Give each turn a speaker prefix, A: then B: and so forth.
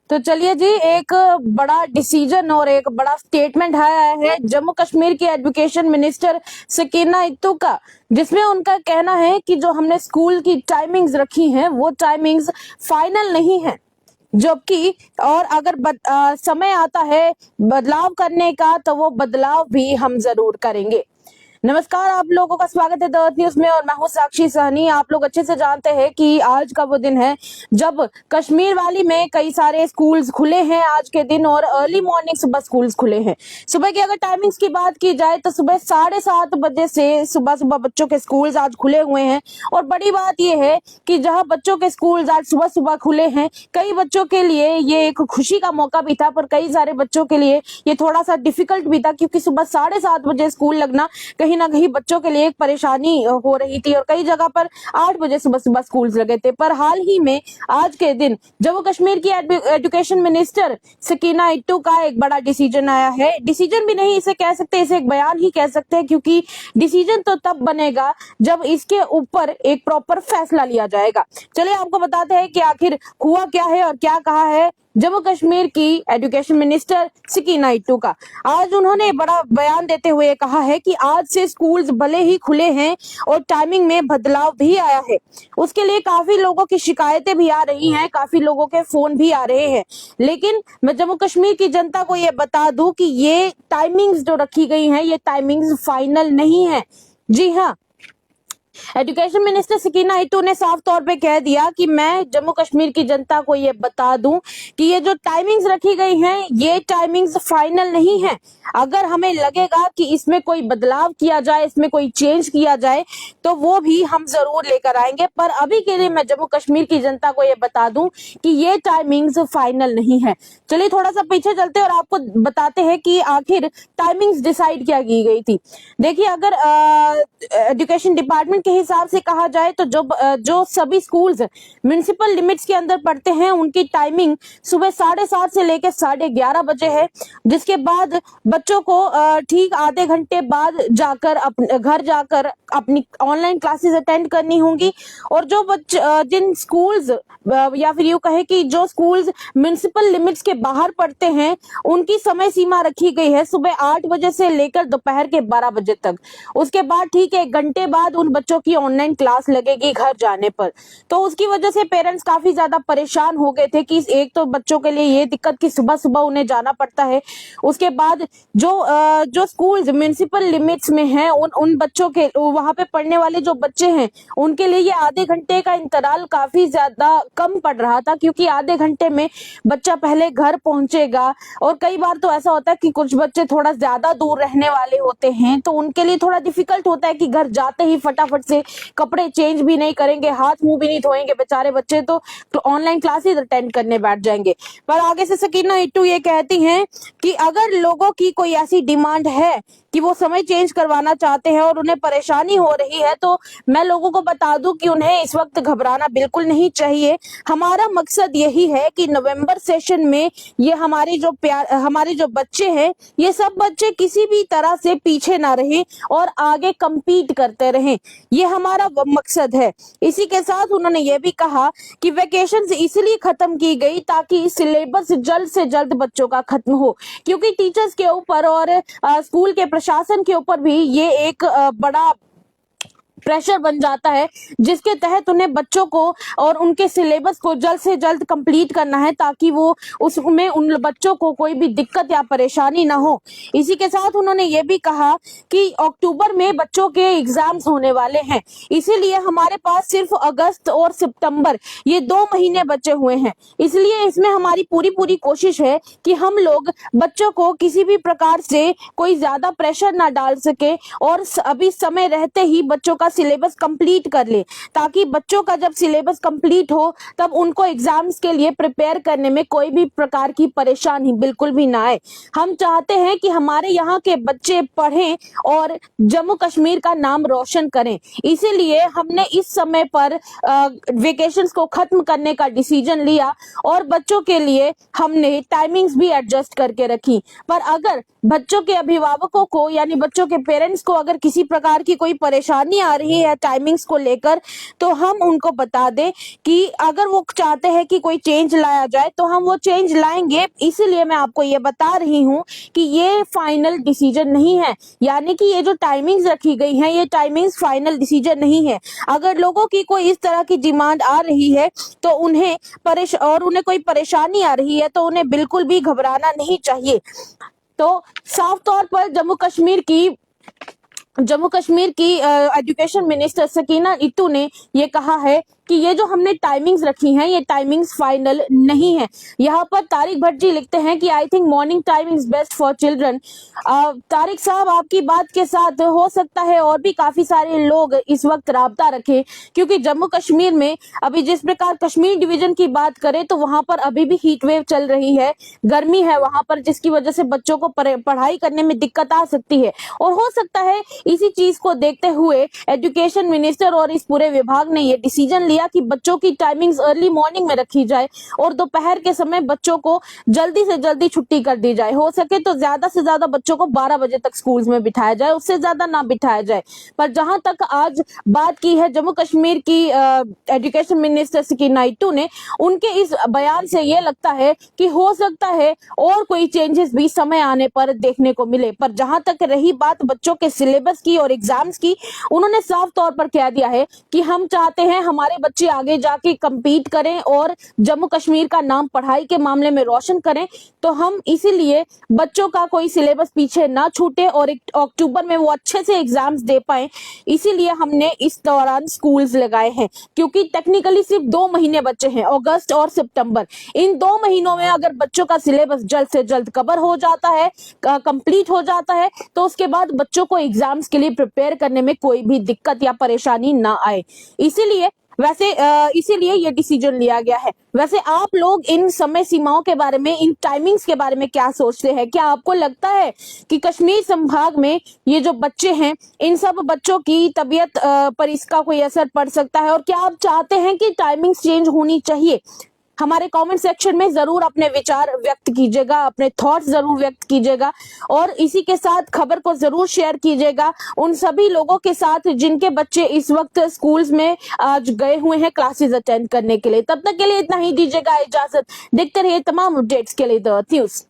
A: तो चलिए जी, एक बड़ा डिसीजन और एक बड़ा स्टेटमेंट आया है जम्मू कश्मीर की एजुकेशन मिनिस्टर सकीना इत्तू का, जिसमें उनका कहना है कि जो हमने स्कूल की टाइमिंग्स रखी हैं वो टाइमिंग्स फाइनल नहीं है, जबकि और अगर समय आता है बदलाव करने का तो वो बदलाव भी हम जरूर करेंगे। नमस्कार, आप लोगों का स्वागत है द अर्थ न्यूज में और मैं हूं साक्षी सहनी। आप लोग अच्छे से जानते हैं कि आज का वो दिन है जब कश्मीर वैली में कई सारे स्कूल्स खुले हैं आज के दिन, और अर्ली मॉर्निंग सुबह स्कूल्स खुले हैं। सुबह की अगर टाइमिंग्स की बात की जाए तो सुबह 7:30 बजे से सुबह सुबह बच्चों के स्कूल्स आज खुले हुए हैं। और बड़ी बात यह है कि जहां बच्चों के स्कूल्स आज सुबह सुबह खुले हैं, कई बच्चों के लिए ये एक खुशी का मौका भी था, पर कई सारे बच्चों के लिए ये थोड़ा सा डिफिकल्ट भी था, क्योंकि सुबह 7:30 बजे स्कूल लगना कहीं ना कहीं बच्चों के लिए एक परेशानी हो रही थी। और कई जगह पर 8 बजे सुबह सुबह स्कूल्स लगे थे। पर हाल ही में आज के दिन जम्मू कश्मीर की एजुकेशन मिनिस्टर सकीना इत्तू का एक बड़ा डिसीजन आया है। डिसीजन भी नहीं इसे कह सकते, इसे एक बयान ही कह सकते हैं, क्योंकि डिसीजन तो तब बनेगा जब इसके ऊपर एक प्रॉपर फैसला लिया जाएगा। चलिए आपको बताते हैं कि आखिर हुआ क्या है और क्या कहा है जम्मू कश्मीर की एजुकेशन मिनिस्टर सकीना इत्तू का। आज उन्होंने बड़ा बयान देते हुए कहा है कि आज से स्कूल्स भले ही खुले हैं और टाइमिंग में बदलाव भी आया है। उसके लिए काफी लोगों की शिकायतें भी आ रही हैं, काफी लोगों के फोन भी आ रहे हैं, लेकिन मैं जम्मू कश्मीर की जनता को ये बता दूं कि ये टाइमिंग्स जो रखी गई हैं ये टाइमिंग्स फाइनल नहीं है। जी हाँ, एजुकेशन मिनिस्टर सकीना इत्तू ने साफ तौर पे कह दिया कि मैं जम्मू कश्मीर की जनता को ये बता दूं कि ये जो टाइमिंग्स रखी गई हैं ये टाइमिंग्स फाइनल नहीं है। अगर हमें लगेगा कि इसमें कोई बदलाव किया जाए, इसमें कोई चेंज किया जाए, तो वो भी हम जरूर लेकर आएंगे। पर अभी के लिए मैं जम्मू कश्मीर की जनता को ये बता दूं कि ये टाइमिंग्स फाइनल नहीं है। चलिए थोड़ा सा पीछे चलते और आपको बताते हैं कि आखिर टाइमिंग्स डिसाइड क्या की गई थी। देखिए, अगर एजुकेशन डिपार्टमेंट के हिसाब से कहा जाए तो जो सभी स्कूल्स म्युनिसिपल लिमिट्स के अंदर पड़ते हैं उनकी टाइमिंग सुबह 7:30 से लेकर 11:30 बजे है, जिसके बाद बच्चों को ठीक आधे घंटे बाद जाकर घर जाकर अपनी ऑनलाइन क्लासेस अटेंड करनी होंगी। और जो जिन स्कूल्स या फिर यूं कहे कि जो स्कूल्स म्युनिसिपल लिमिट्स के बाहर पड़ते हैं उनकी समय सीमा रखी गई है सुबह 8 बजे से लेकर दोपहर के 12 बजे तक। उसके बाद ठीक 1 घंटे बाद उन बच्चों की ऑनलाइन क्लास लगेगी घर जाने पर। तो उसकी वजह से पेरेंट्स काफी ज्यादा परेशान हो गए थे कि एक तो बच्चों के लिए ये दिक्कत कि सुबह सुबह उन्हें जाना पड़ता है, उसके बाद जो स्कूल्स म्युनिसिपल लिमिट्स में हैं उन बच्चों के वहां पे पढ़ने वाले जो बच्चे हैं उनके लिए ये आधे घंटे का इंतराल काफी ज्यादा कम पड़ रहा था, क्योंकि आधे घंटे में बच्चा पहले घर पहुंचेगा। और कई बार तो ऐसा होता है कि कुछ बच्चे थोड़ा ज्यादा दूर रहने वाले होते हैं तो उनके लिए थोड़ा डिफिकल्ट होता है कि घर जाते ही फटाफट से कपड़े चेंज भी नहीं करेंगे, हाथ मुंह भी नहीं धोएंगे बेचारे बच्चे, तो ऑनलाइन क्लासेस अटेंड करने बैठ जाएंगे। पर आगे से सकीना इत्तू ये कहती हैं कि अगर लोगों की कोई ऐसी डिमांड है कि वो समय चेंज करवाना चाहते हैं और उन्हें परेशानी हो रही है, तो मैं लोगों को बता दूं कि उन्हें इस वक्त घबराना बिल्कुल नहीं चाहिए। हमारा मकसद यही है कि नवंबर सेशन में ये हमारे जो बच्चे हैं ये सब बच्चे किसी भी तरह से पीछे ना रहें और आगे compete करते रहें, ये हमारा मकसद है। इसी के साथ उन्होंने ये भी कहा कि वेकेशंस इसलिए खत्म की गई ताकि सिलेबस जल्द से जल्द बच्चों का खत्म हो, क्योंकि टीचर्स के ऊपर और स्कूल के प्रशासन के ऊपर भी ये एक बड़ा प्रेशर बन जाता है, जिसके तहत उन्हें बच्चों को और उनके सिलेबस को जल्द से जल्द कंप्लीट करना है ताकि वो उसमें उन बच्चों को कोई भी दिक्कत या परेशानी ना हो। इसी के साथ उन्होंने ये भी कहा कि अक्टूबर में बच्चों के एग्जाम्स होने वाले हैं, इसीलिए हमारे पास सिर्फ अगस्त और सितंबर ये 2 महीने बचे हुए हैं। इसलिए इसमें हमारी पूरी कोशिश है कि हम लोग बच्चों को किसी भी प्रकार से कोई ज्यादा प्रेशर ना डाल सके और अभी समय रहते ही बच्चों का सिलेबस कंप्लीट कर ले, ताकि बच्चों का जब सिलेबस कंप्लीट हो तब उनको एग्जाम्स के लिए प्रिपेयर करने में कोई भी प्रकार की परेशानी बिल्कुल भी ना आए। हम चाहते हैं कि हमारे यहाँ के बच्चे पढ़ें और जम्मू कश्मीर का नाम रोशन करें, इसीलिए हमने इस समय पर वेकेशंस को खत्म करने का डिसीजन लिया और बच्चों के लिए हमने टाइमिंग्स भी एडजस्ट करके रखी। पर अगर बच्चों के अभिभावकों को यानी बच्चों के पेरेंट्स को अगर किसी प्रकार की कोई परेशानी आ रही है टाइमिंग्स को लेकर, तो हम उनको बता दें कि अगर वो चाहते हैं कि कोई चेंज लाया जाए तो हम वो चेंज लाएंगे। इसीलिए मैं आपको ये बता रही हूँ कि ये फाइनल डिसीजन नहीं है, यानी कि ये जो टाइमिंग्स रखी गई हैं ये टाइमिंग्स फाइनल डिसीजन नहीं है। अगर लोगों की कोई इस तरह की डिमांड आ रही है तो उन्हें उन्हें कोई परेशानी आ रही है तो उन्हें बिल्कुल भी घबराना नहीं चाहिए। तो साफ तौर पर जम्मू कश्मीर की एजुकेशन मिनिस्टर सकीना इत्तू ने ये कहा है कि ये जो हमने टाइमिंग्स रखी हैं ये टाइमिंग्स फाइनल नहीं है। यहाँ पर तारिक भट्ट जी लिखते हैं कि I think morning timings best for children. Tariq साहब, आपकी बात के साथ हो सकता है और भी काफी सारे लोग इस वक्त राब्ता रखें, क्योंकि जम्मू कश्मीर में अभी जिस प्रकार कश्मीर डिवीजन की बात करें तो वहां पर अभी भी हीट वेव चल रही है, गर्मी है वहां पर, जिसकी वजह से बच्चों को पढ़ाई करने में दिक्कत आ सकती है। और हो सकता है इसी चीज को देखते हुए एजुकेशन मिनिस्टर और इस पूरे विभाग ने ये डिसीजन लिया कि बच्चों की टाइमिंग्स अर्ली मॉर्निंग में रखी जाए और दोपहर के समय बच्चों को जल्दी से जल्दी छुट्टी कर दी जाए। हो सके तो ज्यादा से ज्यादा बच्चों को 12 बजे तक स्कूल्स में बिठाया जाए, उससे ज्यादा ना बिठाया जाए। पर जहां तक आज बात की है जम्मू कश्मीर की एजुकेशन मिनिस्टर सकीना इत्तू ने, उनके इस बयान से ये लगता है कि हो सकता है और कोई चेंजेस भी समय आने पर देखने को मिले। पर जहां तक रही बात बच्चों के सिलेबस की और एग्जाम्स की, उन्होंने साफ तौर पर कह दिया है कि हम चाहते हैं हमारे बच्चे आगे जाके compete करें और जम्मू कश्मीर का नाम पढ़ाई के मामले में रोशन करें। तो हम इसीलिए बच्चों का कोई सिलेबस पीछे ना छूटे और अक्टूबर में वो अच्छे से एग्जाम्स दे पाए, इसीलिए हमने इस दौरान स्कूल्स लगाए हैं। क्योंकि टेक्निकली सिर्फ 2 महीने बचे हैं, अगस्त और सितंबर। इन 2 महीनों में अगर बच्चों का सिलेबस जल्द से जल्द कवर हो जाता है, कंप्लीट हो जाता है, तो उसके बाद बच्चों को एग्जाम्स के लिए प्रिपेयर करने में कोई भी दिक्कत या परेशानी ना आए। इसीलिए ये डिसीजन लिया गया है। वैसे आप लोग इन समय सीमाओं के बारे में, इन टाइमिंग्स के बारे में क्या सोचते हैं? क्या आपको लगता है कि कश्मीर संभाग में ये जो बच्चे हैं, इन सब बच्चों की तबीयत पर इसका कोई असर पड़ सकता है? और क्या आप चाहते हैं कि टाइमिंग्स चेंज होनी चाहिए? हमारे कमेंट सेक्शन में जरूर अपने विचार व्यक्त कीजिएगा, अपने थॉट्स जरूर व्यक्त कीजिएगा और इसी के साथ खबर को जरूर शेयर कीजिएगा उन सभी लोगों के साथ जिनके बच्चे इस वक्त स्कूल्स में आज गए हुए हैं क्लासेस अटेंड करने के लिए। तब तक के लिए इतना ही, दीजिएगा इजाजत। देखते रहिए तमाम अपडेट्स के लिए द न्यूज़।